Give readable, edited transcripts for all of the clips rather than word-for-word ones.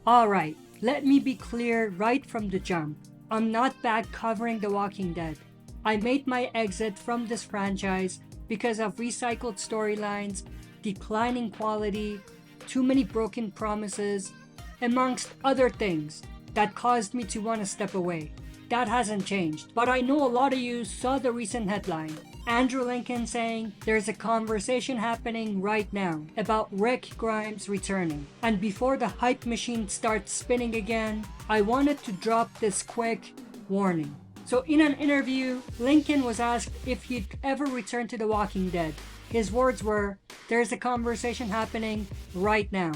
Alright, let me be clear right from the jump. I'm not back covering The Walking Dead. I made my exit from this franchise because of recycled storylines, declining quality, too many broken promises, amongst other things that caused me to want to step away. That hasn't changed, but I know a lot of you saw the recent headline. Andrew Lincoln saying there's a conversation happening right now about Rick Grimes returning. And before the hype machine starts spinning again, I wanted to drop this quick warning. So in an interview, Lincoln was asked if he'd ever return to The Walking Dead. His words were, "There's a conversation happening right now."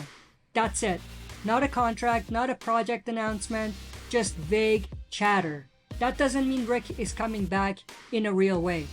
That's it. Not a contract, not a project announcement, just vague chatter. That doesn't mean Rick is coming back in a real way.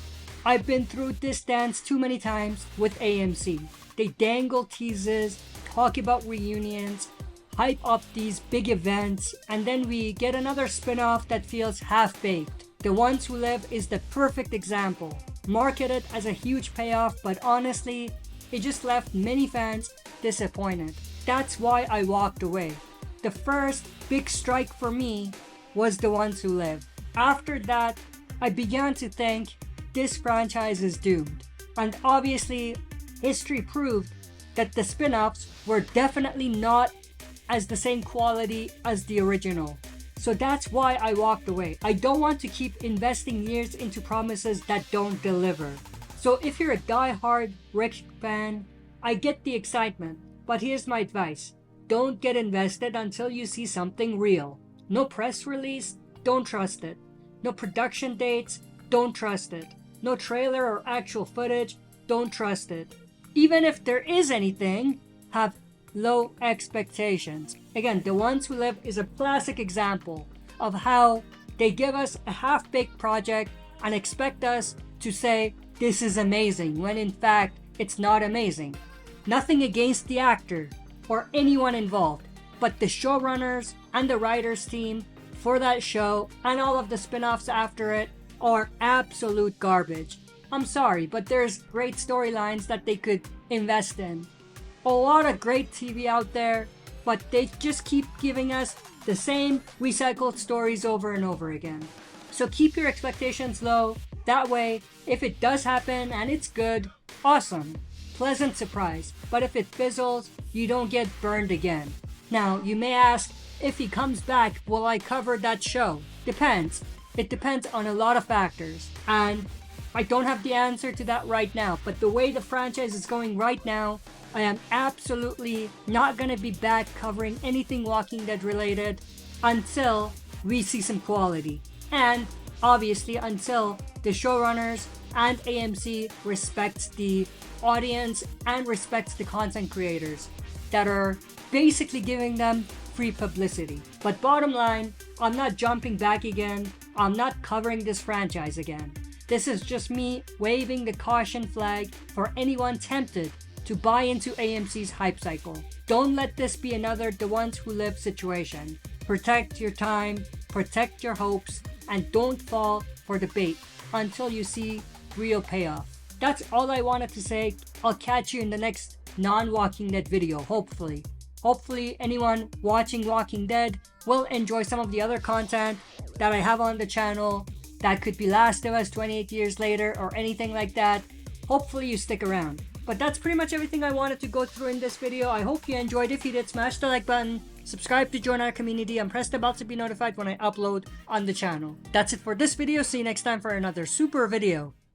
I've been through this dance too many times with AMC. They dangle teases, talk about reunions, hype up these big events, and then we get another spin-off that feels half-baked. The Ones Who Live is the perfect example. Marketed as a huge payoff, but honestly, it just left many fans disappointed. That's why I walked away. The first big strike for me was The Ones Who Live. After that, I began to think this franchise is doomed. And obviously, history proved that the spin-offs were definitely not as the same quality as the original. So that's why I walked away. I don't want to keep investing years into promises that don't deliver. So if you're a die-hard Rick fan, I get the excitement, but here's my advice. Don't get invested until you see something real. No press release, don't trust it. No production dates, don't trust it. No trailer or actual footage, don't trust it. Even if there is anything, have low expectations. Again, The Ones Who Live is a classic example of how they give us a half-baked project and expect us to say, this is amazing, when in fact, it's not amazing. Nothing against the actor or anyone involved, but the showrunners and the writers team for that show and all of the spin-offs after it are absolute garbage. I'm sorry, but there's great storylines that they could invest in. A lot of great TV out there, but they just keep giving us the same recycled stories over and over again. So keep your expectations low. That way, if it does happen and it's good, awesome. Pleasant surprise. But if it fizzles, you don't get burned again. Now, you may ask, if he comes back, will I cover that show? Depends. It depends on a lot of factors. And I don't have the answer to that right now. But the way the franchise is going right now, I am absolutely not going to be back covering anything Walking Dead related until we see some quality. And obviously until the showrunners and AMC respects the audience and respects the content creators that are basically giving them free publicity. But bottom line, I'm not jumping back again. I'm not covering this franchise again. This is just me waving the caution flag for anyone tempted to buy into AMC's hype cycle. Don't let this be another The Ones Who Live situation. Protect your time, protect your hopes, and don't fall for the bait until you see real payoff. That's all I wanted to say. I'll catch you in the next non-Walking Dead video, hopefully. Hopefully anyone watching Walking Dead will enjoy some of the other content that I have on the channel. That could be Last of Us 28 years later or anything like that. Hopefully you stick around. But that's pretty much everything I wanted to go through in this video. I hope you enjoyed. If you did, smash the like button, subscribe to join our community, and press the bell to be notified when I upload on the channel. That's it for this video. See you next time for another super video.